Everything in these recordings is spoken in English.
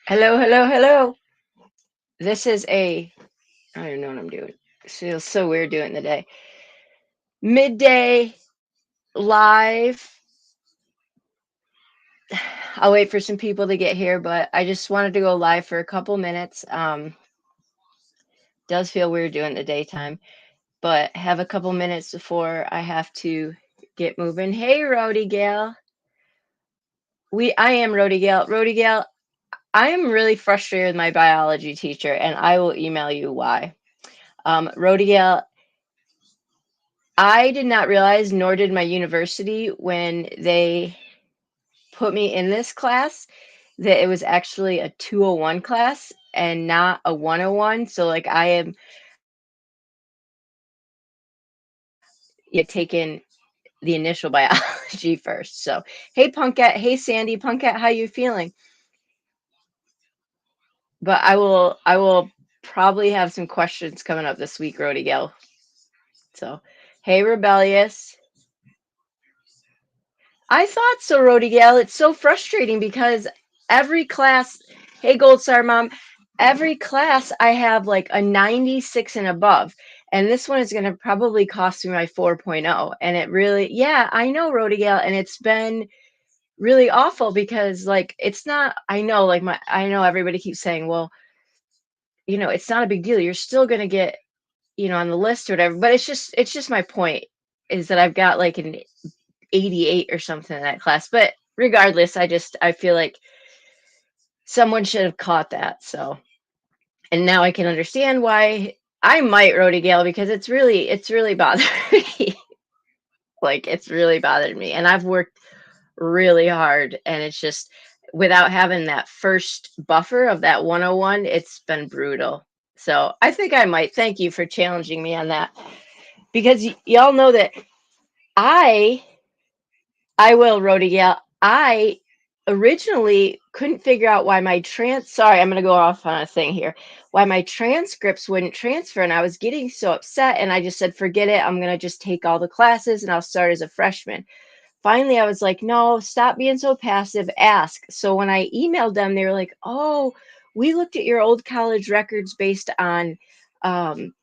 Hello, hello, hello. This is I don't even know what I'm doing. It feels so weird doing the day. Midday live. I'll wait for some people to get here, but I just wanted to go live for a couple minutes. Does feel weird doing the daytime, but have a couple minutes before I have to get moving. Hey, Rody Gal. I am Rody Gal. Rody Gal, I am really frustrated with my biology teacher, and I will email you why. Rody Gal, I did not realize, nor did my university, when they put me in this class, that it was actually a 201 class and not a 101. So, like, I had taken the initial biology first. So, hey, Punkette. Hey, Sandy. Punkette, how you feeling? But I will probably have some questions coming up this week, Rody Gale. So, hey, Rebellious. I thought so, Rodigal. It's so frustrating because every class, hey, Gold Star Mom, every class I have like a 96 and above. And this one is going to probably cost me my 4.0. And it really, yeah, I know, Rodigal. And it's been really awful because, like, it's not, I know, like, I know everybody keeps saying, well, it's not a big deal. You're still going to get, on the list or whatever. But it's just my point is that I've got like an 88 or something in that class. But regardless, I feel like someone should have caught that. So, and now I can understand why I might wrote a Gale because it's really bothered me. Like it's really bothered me. And I've worked really hard and it's just without having that first buffer of that 101, it's been brutal. So I think I might thank you for challenging me on that because y'all know that I I will, Rhoda. Yeah, I originally couldn't figure out why sorry, I'm going to go off on a thing here. Why my transcripts wouldn't transfer. And I was getting so upset. And I just said, forget it. I'm going to just take all the classes and I'll start as a freshman. Finally, I was like, no, stop being so passive. Ask. So when I emailed them, they were like, oh, we looked at your old college records um,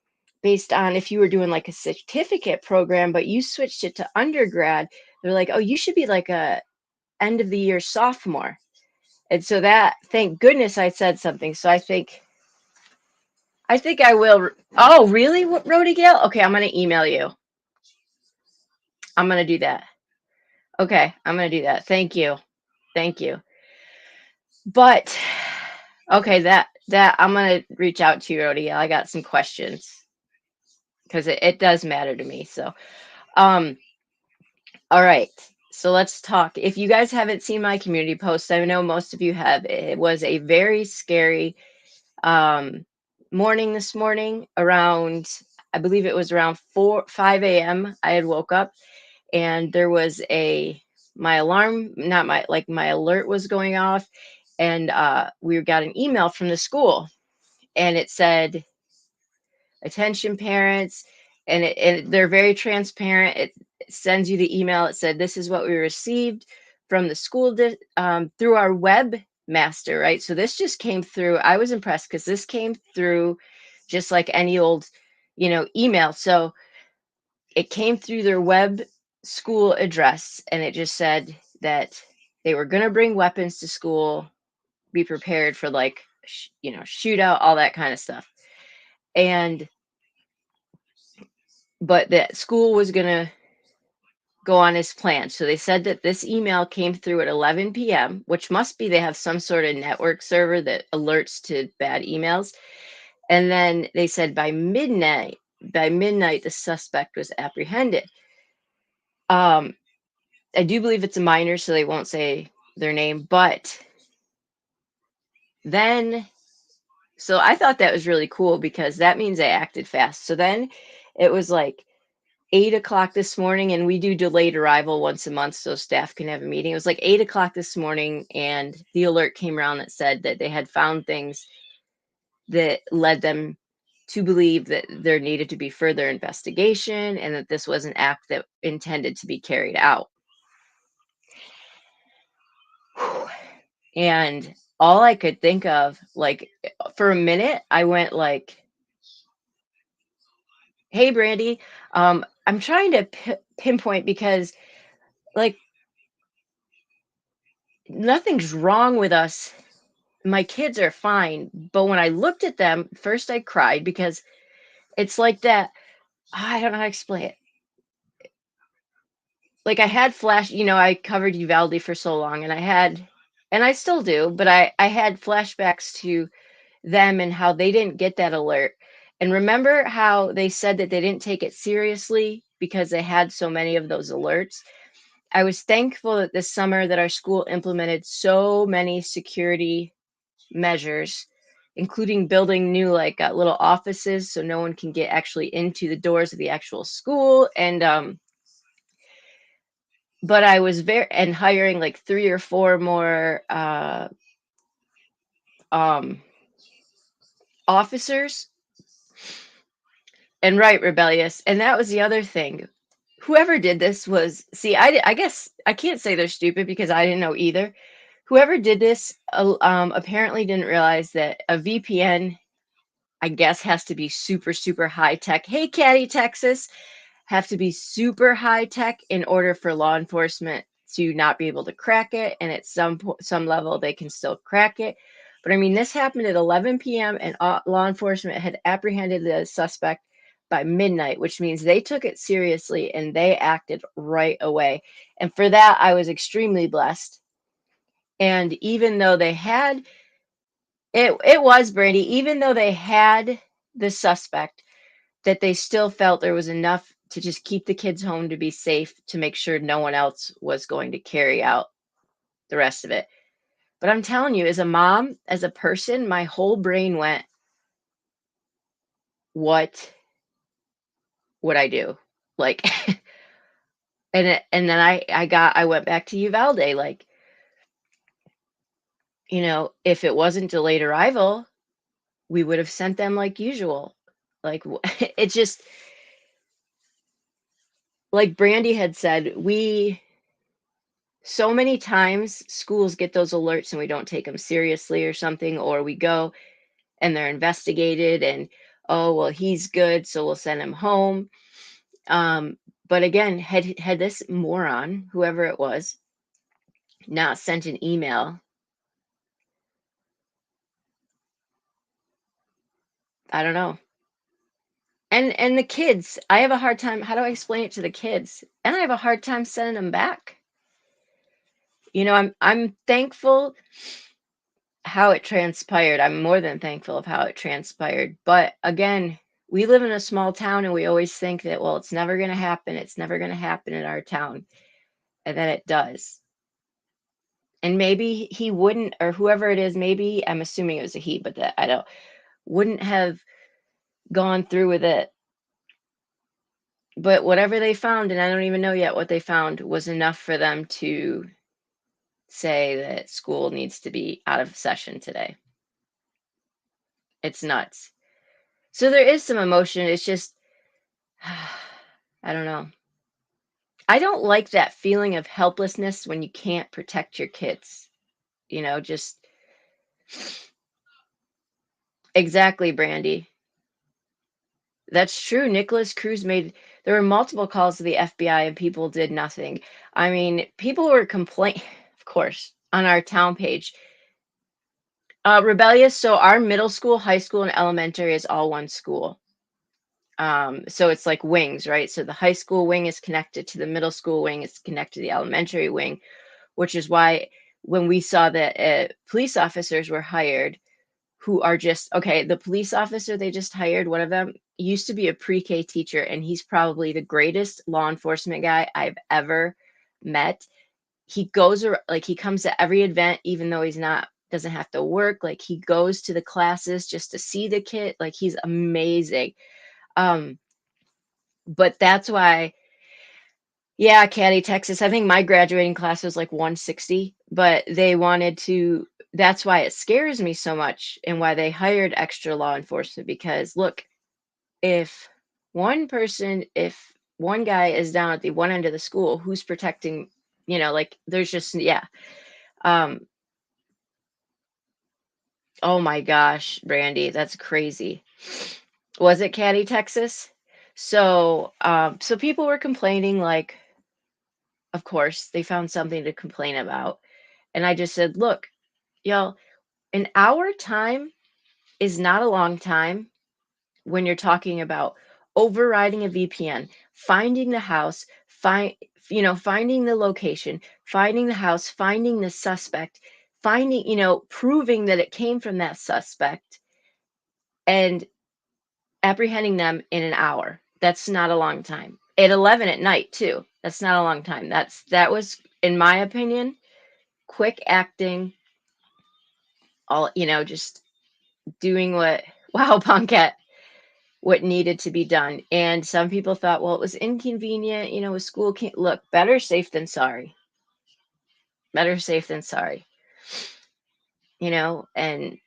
based on if you were doing like a certificate program, but you switched it to undergrad. They're like, oh, you should be like a end of the year sophomore. And so that, thank goodness I said something. So I think I will. Oh, really, Rody Gale? Okay, I'm going to email you. I'm going to do that. Okay, I'm going to do that. Thank you. Thank you. But okay, that I'm going to reach out to you, Rody Gale. I got some questions because it does matter to me. So, um, all right. So let's talk. If you guys haven't seen my community post, I know most of you have. It was a very scary um, morning this morning around, I believe it was around 5 a.m. I had woke up and there was my alarm, not my, like my alert was going off. And we got an email from the school and it said, attention parents. And they're very transparent. It sends you the email. It said, this is what we received from the school through our webmaster, right? So this just came through. I was impressed because this came through just like any old, email. So it came through their web school address and it just said that they were going to bring weapons to school, be prepared for like, shootout, all that kind of stuff. And but that school was going to go on as planned. So they said that this email came through at 11 p.m., which must be they have some sort of network server that alerts to bad emails. And then they said by midnight, the suspect was apprehended. Um, I do believe it's a minor, so they won't say their name. But then, so I thought that was really cool because that means they acted fast. So then it was like 8 o'clock this morning, and we do delayed arrival once a month so staff can have a meeting. It was like 8 o'clock this morning, and the alert came around that said that they had found things that led them to believe that there needed to be further investigation and that this was an act that intended to be carried out. And all I could think of, like, for a minute, I went like, "Hey, Brandy, I'm trying to pinpoint because, like, nothing's wrong with us. My kids are fine." But when I looked at them, first I cried because it's like that. I don't know how to explain it. Like I had I covered Uvalde for so long, and and I still do, but I had flashbacks to them and how they didn't get that alert. And remember how they said that they didn't take it seriously because they had so many of those alerts? I was thankful that this summer that our school implemented so many security measures, including building new little offices so no one can get actually into the doors of the actual school. And but I was very and hiring like 3 or 4 more um officers. And right, rebellious. And that was the other thing. Whoever did this was see, I guess I can't say they're stupid because I didn't know either. Whoever did this apparently didn't realize that a VPN, I guess, has to be super, super high tech. Hey, Caddy, Texas, have to be super high tech in order for law enforcement to not be able to crack it. And at some level, they can still crack it. But I mean, this happened at 11 p.m. and law enforcement had apprehended the suspect by midnight, which means they took it seriously and they acted right away. And for that, I was extremely blessed. And even though they had it was Brandy, even though they had the suspect, that they still felt there was enough to just keep the kids home to be safe, to make sure no one else was going to carry out the rest of it. But I'm telling you, as a mom, as a person, my whole brain went, what would I do? Like, and then I went back to Uvalde, like, if it wasn't delayed arrival, we would have sent them like usual. Like, it just, like Brandy had said, so many times schools get those alerts and we don't take them seriously or something, or we go and they're investigated and, oh, well, he's good, so we'll send him home. But again, had this moron, whoever it was, not sent an email, I don't know. And the kids, I have a hard time, how do I explain it to the kids? And I have a hard time sending them back. I'm thankful how it transpired. I'm more than thankful of how it transpired. But again, we live in a small town and we always think that, well, it's never going to happen. It's never going to happen in our town. And then it does. And maybe he wouldn't, or whoever it is, maybe I'm assuming it was a he, but that I don't, wouldn't have gone through with it. But whatever they found, and I don't even know yet what they found, was enough for them to say that school needs to be out of session today. It's nuts. So there is some emotion. It's just, I don't know. I don't like that feeling of helplessness when you can't protect your kids. Just exactly, Brandy. That's true. Nicholas Cruz there were multiple calls to the FBI and people did nothing. I mean, people were complaining, of course, on our town page. Rebellious. So our middle school, high school, and elementary is all one school. So it's like wings, right? So the high school wing is connected to the middle school wing, it's connected to the elementary wing, which is why when we saw that police officers were hired who are just okay, the police officer they just hired, one of them used to be a pre-K teacher, and he's probably the greatest law enforcement guy I've ever met. He goes like he comes to every event, even though he's not doesn't have to work. Like he goes to the classes just to see the kid. Like he's amazing. Um, but that's why, yeah, Caddy, Texas. I think my graduating class was like 160, but they wanted to. That's why it scares me so much and why they hired extra law enforcement. Because look, if if one guy is down at the one end of the school, who's protecting, like there's just, yeah. Um, Oh my gosh, Brandy, that's crazy. Was it Caddy, Texas? So people were complaining, like, of course, they found something to complain about. And I just said, look, y'all, an hour time is not a long time when you're talking about overriding a VPN, finding the house, finding the location, finding the house, finding the suspect, proving that it came from that suspect and apprehending them in an hour. That's not a long time. At 11 at night, too. That's not a long time. That was, in my opinion, quick acting, all, just doing what, wow, Ponket, what needed to be done. And some people thought, well, it was inconvenient, with school can't look, better safe than sorry. Better safe than sorry. And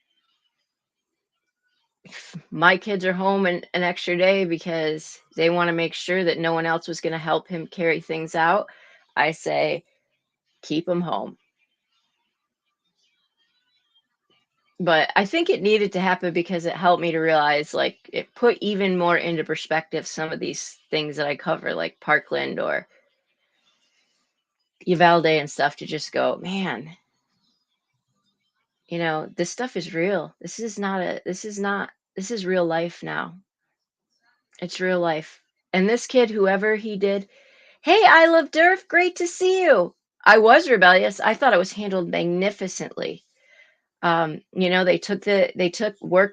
my kids are home an extra day because they want to make sure that no one else was going to help him carry things out. I say, keep them home. But I think it needed to happen because it helped me to realize, like, it put even more into perspective some of these things that I cover, like Parkland or Uvalde and stuff, to just go, man, this stuff is real. This is real life now. It's real life. And this kid, whoever he did, hey, I love Durf, great to see you. I was rebellious. I thought it was handled magnificently. Worked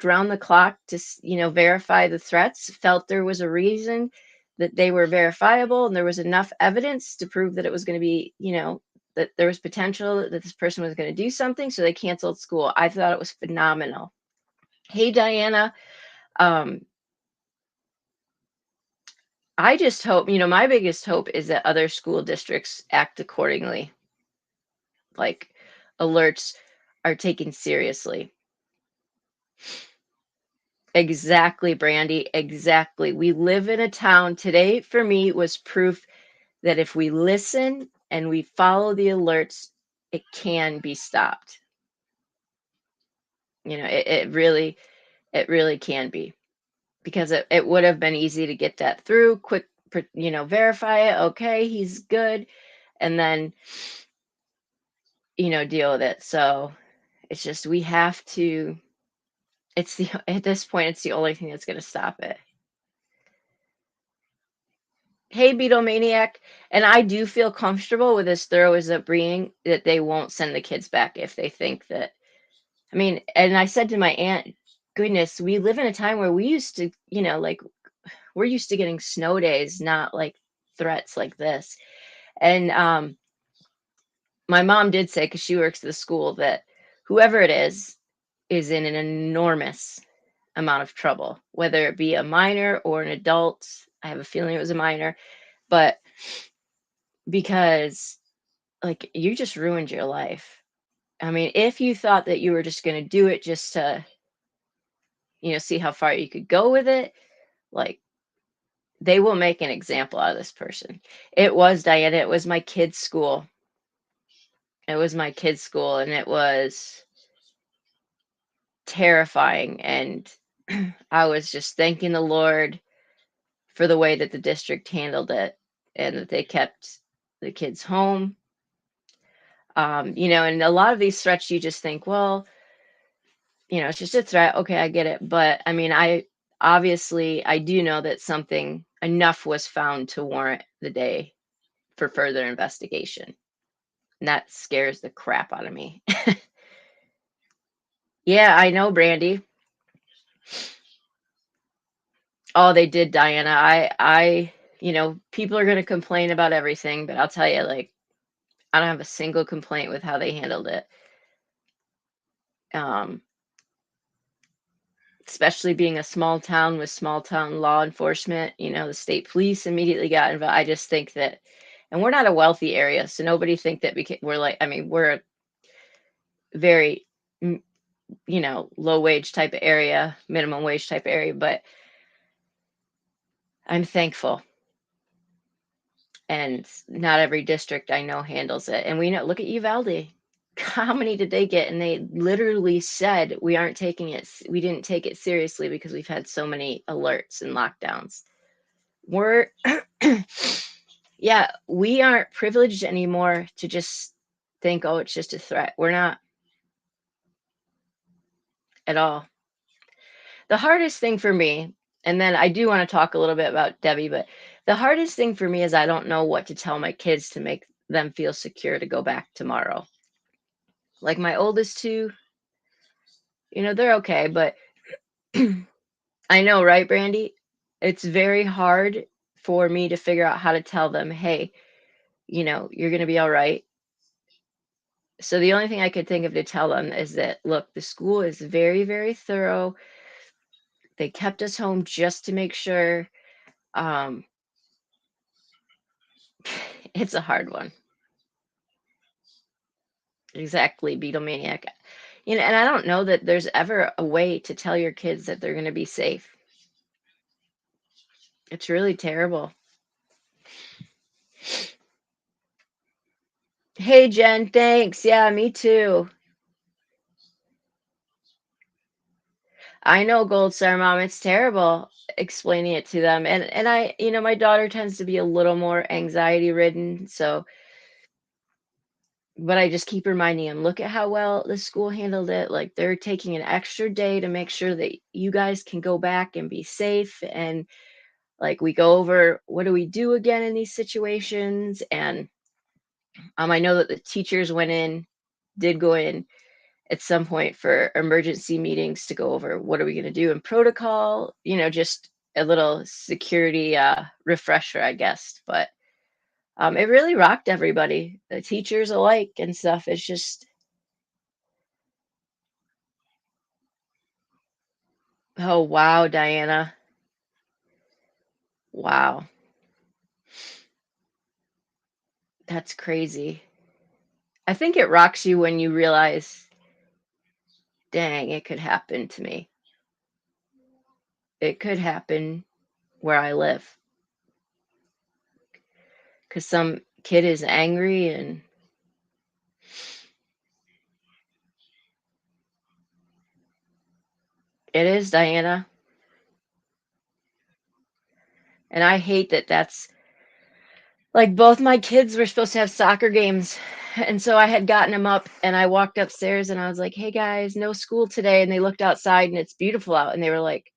round the clock to, verify the threats, felt there was a reason that they were verifiable, and there was enough evidence to prove that it was going to be, that there was potential that this person was going to do something. So they canceled school. I thought it was phenomenal. Hey, Diana. Um, I just hope, my biggest hope is that other school districts act accordingly. Like, alerts are taken seriously. Exactly, Brandy. Exactly. We live in a town today, for me, was proof that if we listen and we follow the alerts, it can be stopped. It really can be, because it would have been easy to get that through quick, verify it. Okay, he's good. And then, deal with it. So it's just, we have to, at this point, it's the only thing that's going to stop it. Hey, Beatlemaniac, and I do feel comfortable with as thorough as upbringing that they won't send the kids back if they think that. I mean, and I said to my aunt, goodness, we live in a time where we used to, like, we're used to getting snow days, not like threats like this. And my mom did say, because she works at the school, that whoever it is in an enormous amount of trouble, whether it be a minor or an adult. I have a feeling it was a minor, but because, like, you just ruined your life. I mean, if you thought that you were just going to do it just to, see how far you could go with it, like, they will make an example out of this person. It was, Diana, it was my kid's school. It was my kid's school, and it was terrifying. And I was just thanking the Lord for the way that the district handled it and that they kept the kids home. And a lot of these threats, you just think, well, it's just a threat. Okay, I get it. But I mean, I do know that something enough was found to warrant the day for further investigation. And that scares the crap out of me. Yeah, I know, Brandy. Oh, they did, Diana. People are going to complain about everything, but I'll tell you, like, I don't have a single complaint with how they handled it. Um, Especially being a small town with small town law enforcement, the state police immediately got involved. I just think that, and we're not a wealthy area, so nobody think that we're like, I mean, we're a very, low wage type of area, minimum wage type of area, but I'm thankful. And not every district I know handles it. And we know, look at Uvalde. How many did they get? And they literally said, we didn't take it seriously because we've had so many alerts and lockdowns. We're, yeah, we aren't privileged anymore to just think, oh, it's just a threat. We're not at all. The hardest thing for me, and then I do want to talk a little bit about Debbie, but the hardest thing for me is I don't know what to tell my kids to make them feel secure to go back tomorrow. Like my oldest two, they're okay, but I know, right, Brandy? It's very hard for me to figure out how to tell them, hey, you're going to be all right. So the only thing I could think of to tell them is that, look, the school is very, very thorough. They kept us home just to make sure. Um, it's a hard one. Exactly, Beatlemaniac. And I don't know that there's ever a way to tell your kids that they're going to be safe. It's really terrible. Hey, Jen, thanks. Yeah, me too. I know, Gold Star Mom, it's terrible explaining it to them. And I, my daughter tends to be a little more anxiety ridden, so but I just keep reminding them, look at how well the school handled it. Like they're taking an extra day to make sure that you guys can go back and be safe. And like we go over what do we do again in these situations. And I know that the teachers did go in at some point for emergency meetings to go over what are we going to do in protocol, just a little security refresher, I guess. But it really rocked everybody, the teachers alike and stuff. It's just, oh, wow, Diana. Wow. That's crazy. I think it rocks you when you realize, dang, it could happen to me. It could happen where I live because some kid is angry and it is, Diana. And I hate that that's like both my kids were supposed to have soccer games. And so I had gotten them up and I walked upstairs and I was like, hey guys, no school today. And they looked outside and it's beautiful out. And they were like,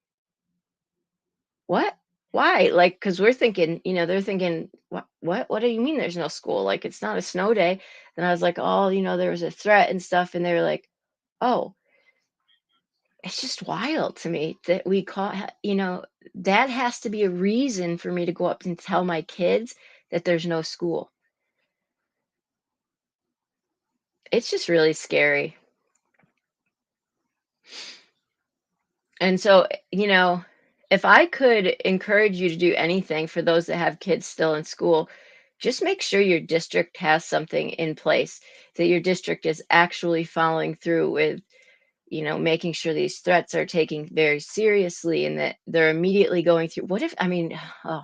what? Why? Like, because we're thinking, they're thinking, what do you mean there's no school? Like, it's not a snow day. And I was like, oh, there was a threat and stuff. And they were like, oh, it's just wild to me that that has to be a reason for me to go up and tell my kids that there's no school. It's just really scary. And so, if I could encourage you to do anything for those that have kids still in school, just make sure your district has something in place, that your district is actually following through with, making sure these threats are taken very seriously and that they're immediately going through. What if, I mean, oh,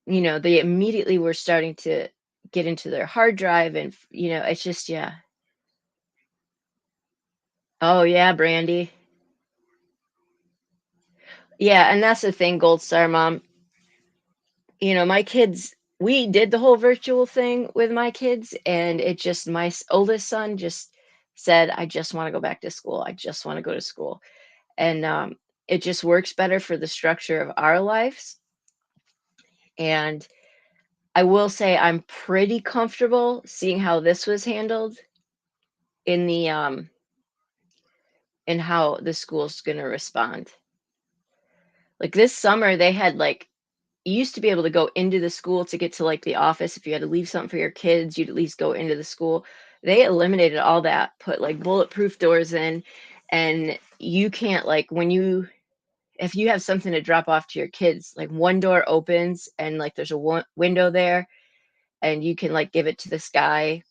they immediately were starting to get into their hard drive and, it's just, yeah. Oh, yeah, Brandy. Yeah, and that's the thing, Gold Star Mom. My kids, we did the whole virtual thing with my kids, and it just, oldest son just said, I just want to go back to school. I just want to go to school. And it just works better for the structure of our lives. And I will say I'm pretty comfortable seeing how this was handled in the in how the school's going to respond. Like this summer, they had like you used to be able to go into the school to get to like the office. If you had to leave something for your kids, you'd at least go into the school. They eliminated all that, put like bulletproof doors in, and you can't like if you have something to drop off to your kids, like one door opens and like there's a window there, and you can like give it to this guy,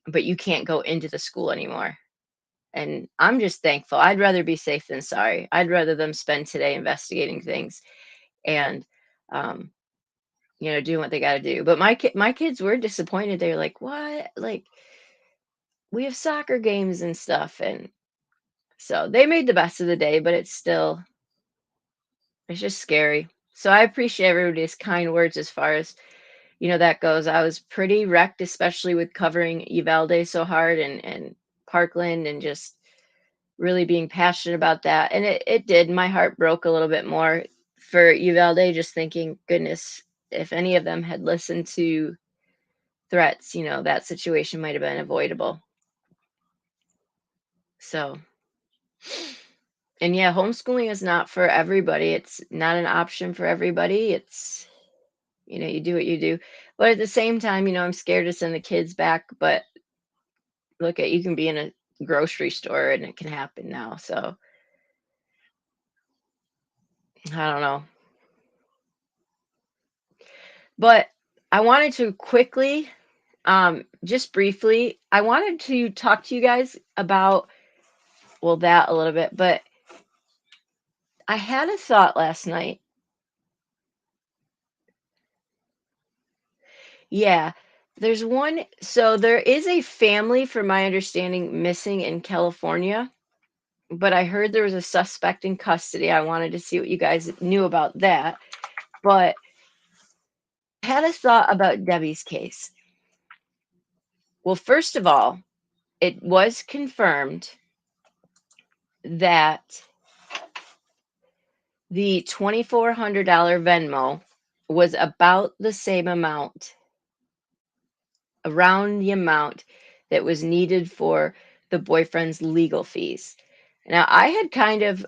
but you can't go into the school anymore. And I'm just thankful. I'd rather be safe than sorry. I'd rather them spend today investigating things and um, doing what they got to do. But my kids were disappointed. They're like, "What?" Like, we have soccer games and stuff, and so they made the best of the day, but it's just scary. So I appreciate everybody's kind words as far as, that goes. I was pretty wrecked, especially with covering Uvalde so hard and Parkland and just really being passionate about that. And it did. My heart broke a little bit more for Uvalde, just thinking, goodness, if any of them had listened to threats, that situation might have been avoidable. So, and yeah, homeschooling is not for everybody. It's not an option for everybody. It's, you do what you do. But at the same time, I'm scared to send the kids back. But look at, you can be in a grocery store and it can happen now. So I don't know. But I wanted to quickly, just briefly, I wanted to talk to you guys about, well, that a little bit, but I had a thought last night. Yeah, so there is a family, from my understanding, missing in California, but I heard there was a suspect in custody. I wanted to see what you guys knew about that. But I had a thought about Debbie's case. Well, first of all, it was confirmed that the $2,400 Venmo was about the same amount, around the amount that was needed for the boyfriend's legal fees. Now, I had kind of,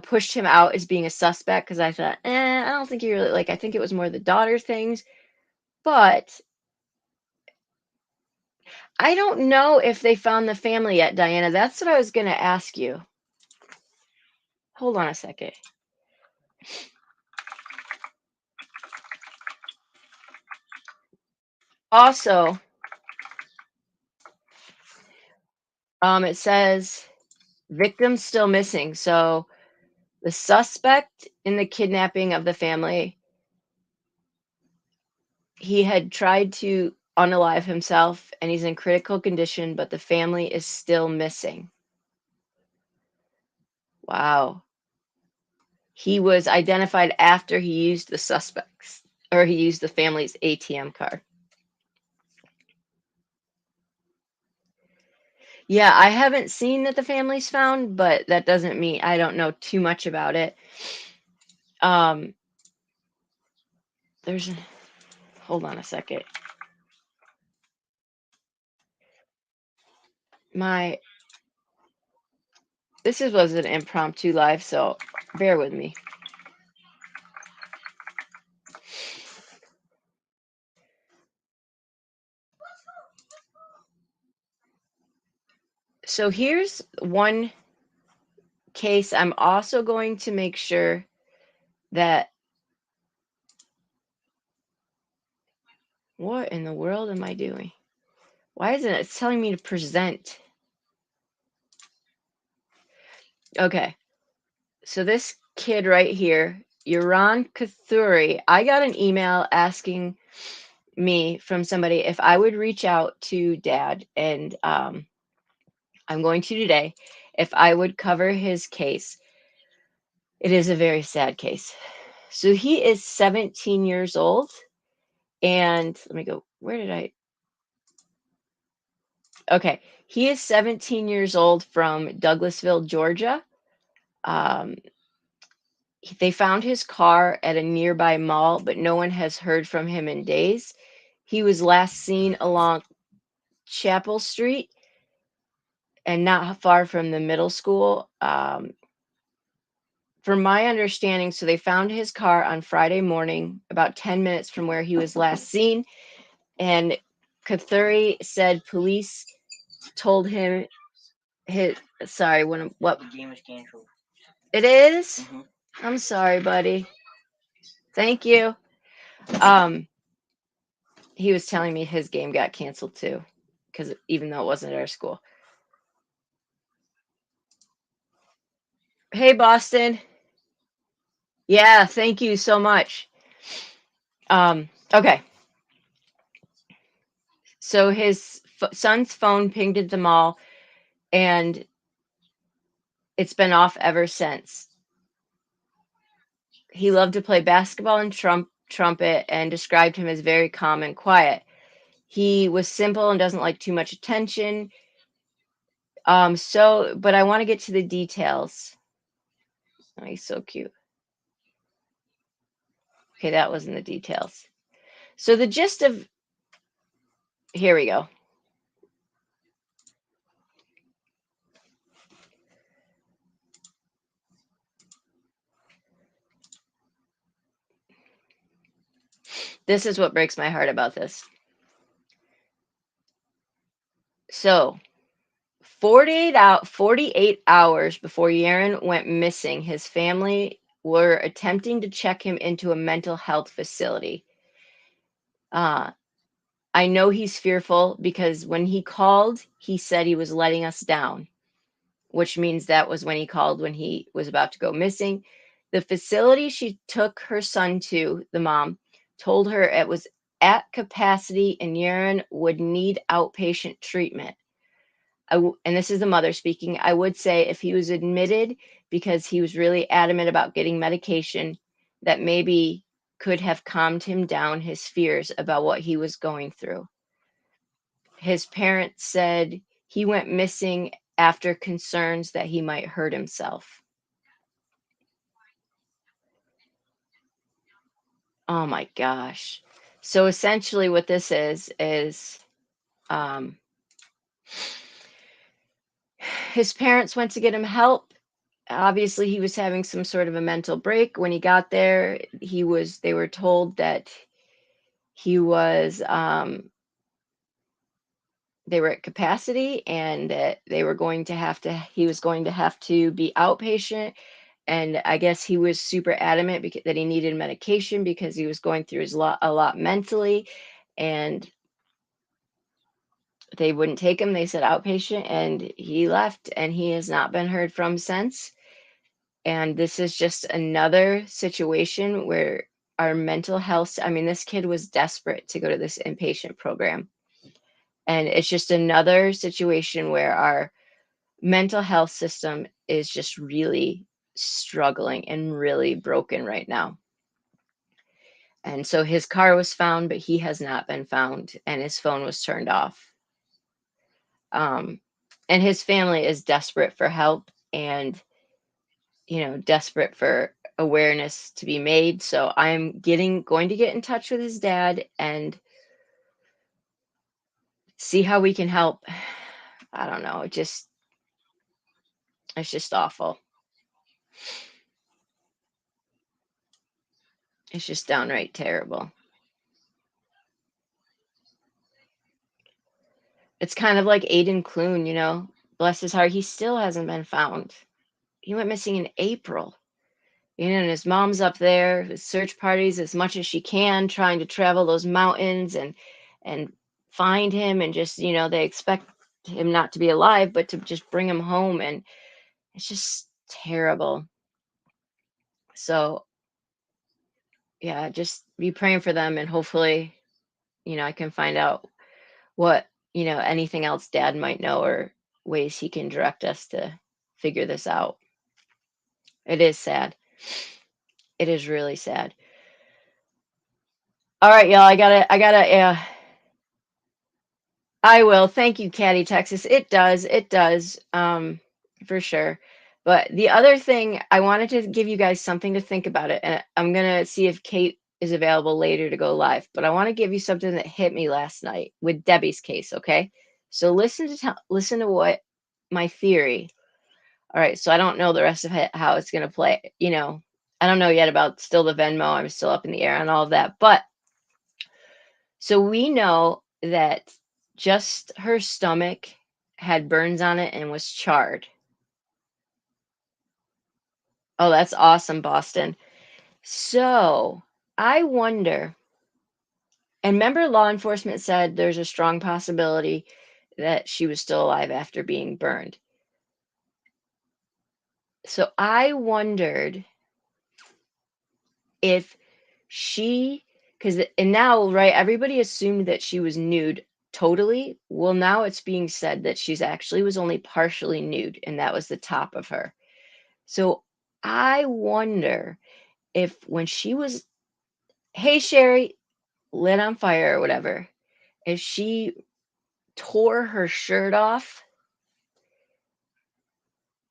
pushed him out as being a suspect because I thought, I don't think he really, like, I think it was more the daughter things. But I don't know if they found the family yet, Diana. That's what I was going to ask you. Hold on a second. Also, it says victim still missing. So the suspect in the kidnapping of the family, he had tried to unalive himself and he's in critical condition, but the family is still missing. Wow. He was identified after he used the suspects, or he used the family's ATM card. Yeah, I haven't seen that the family's found, but that doesn't mean I don't know too much about it. Um, there's, hold on a second. Was an impromptu live, so bear with me. So here's one case. I'm also going to make sure that, what in the world am I doing? Why isn't it telling me to present? Okay. So this kid right here, Yaron Kathuri, I got an email asking me from somebody if I would reach out to dad, and I'm going to today, if I would cover his case. It is a very sad case. So he is 17 years old, and let me go, where did I? Okay, he is 17 years old from Douglasville, Georgia. Um, they found his car at a nearby mall, but no one has heard from him in days. He was last seen along Chapel Street and not far from the middle school. From my understanding, so they found his car on Friday morning, about 10 minutes from where he was last seen. And Kathuri said police told him his, sorry, what? The game is canceled. It is? Mm-hmm. I'm sorry, buddy. Thank you. He was telling me his game got canceled too, because even though it wasn't at our school. Hey, Boston. Yeah, thank you so much. Okay. So his son's phone pinged at the mall, and it's been off ever since. He loved to play basketball and trumpet and described him as very calm and quiet. He was simple and doesn't like too much attention. But I want to get to the details. Oh, he's so cute. Okay, that wasn't the details. So the gist of, here we go. This is what breaks my heart about this. So 48 hours before Yaron went missing, his family were attempting to check him into a mental health facility. I know he's fearful because when he called, he said he was letting us down, which means that was when he called when he was about to go missing. The facility she took her son to, the mom, told her it was at capacity and Yaron would need outpatient treatment. And this is the mother speaking, I would say if he was admitted because he was really adamant about getting medication, that maybe could have calmed him down his fears about what he was going through. His parents said he went missing after concerns that he might hurt himself. Oh my gosh. So essentially what this is um, his parents went to get him help. Obviously he was having some sort of a mental break. When he got there, they were told that he was they were at capacity and that he was going to have to be outpatient. And I guess he was super adamant that he needed medication because he was going through a lot mentally, and they wouldn't take him. They said outpatient, and he left, and he has not been heard from since. And this is just another situation where our mental health, I mean, this kid was desperate to go to this inpatient program. And it's just another situation where our mental health system is just really struggling and really broken right now. And so his car was found, but he has not been found, and his phone was turned off. And his family is desperate for help and, desperate for awareness to be made. So I'm going to get in touch with his dad and see how we can help. I don't know. It's just awful. It's just downright terrible. It's kind of like Aiden Clune, bless his heart. He still hasn't been found. He went missing in April. And his mom's up there with search parties as much as she can, trying to travel those mountains and find him. And just, they expect him not to be alive, but to just bring him home. And it's just terrible. So, yeah, just be praying for them. And hopefully, I can find out what, anything else dad might know or ways he can direct us to figure this out. It is sad. It is really sad. All right, y'all. I will. Thank you, Caddy, Texas. It does. It does. For sure. But the other thing, I wanted to give you guys something to think about it. And I'm going to see if Kate is available later to go live. But I want to give you something that hit me last night with Debbie's case. Okay. So listen to what my theory. All right. So I don't know the rest of how it's going to play. I don't know yet about still the Venmo. I'm still up in the air on all of that. But so we know that just her stomach had burns on it and was charred. Oh, that's awesome, Boston. So I wonder, and remember, law enforcement said there's a strong possibility that she was still alive after being burned. So I wondered if and now, right, everybody assumed that she was nude totally. Well, now it's being said that she's actually was only partially nude, and that was the top of her. So I wonder if when she was, hey, Sherry, lit on fire or whatever, if she tore her shirt off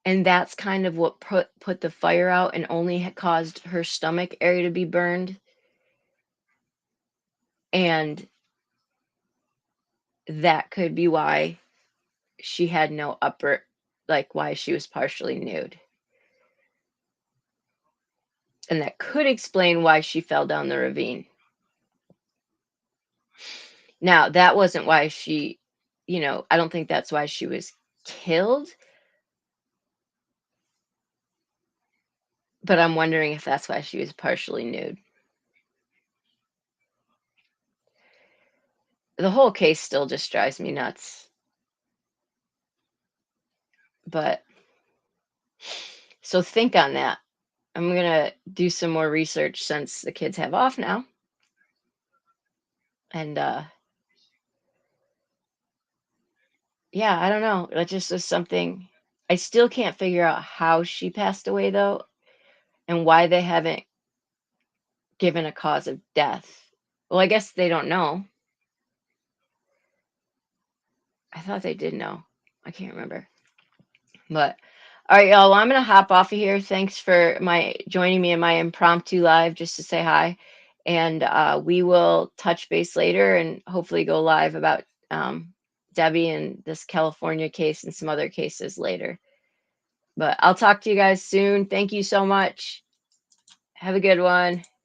and that's kind of what put the fire out and only caused her stomach area to be burned. And that could be why she had no upper, like why she was partially nude. And that could explain why she fell down the ravine. Now, that wasn't why she, I don't think that's why she was killed. But I'm wondering if that's why she was partially nude. The whole case still just drives me nuts. But so think on that. I'm going to do some more research since the kids have off now. And yeah, I don't know. That just was something I still can't figure out how she passed away though and why they haven't given a cause of death. Well, I guess they don't know. I thought they did know. I can't remember. But all right, y'all. Well, I'm gonna hop off of here. Thanks for my joining me in my impromptu live just to say hi, and we will touch base later and hopefully go live about Debbie and this California case and some other cases later. But I'll talk to you guys soon. Thank you so much. Have a good one.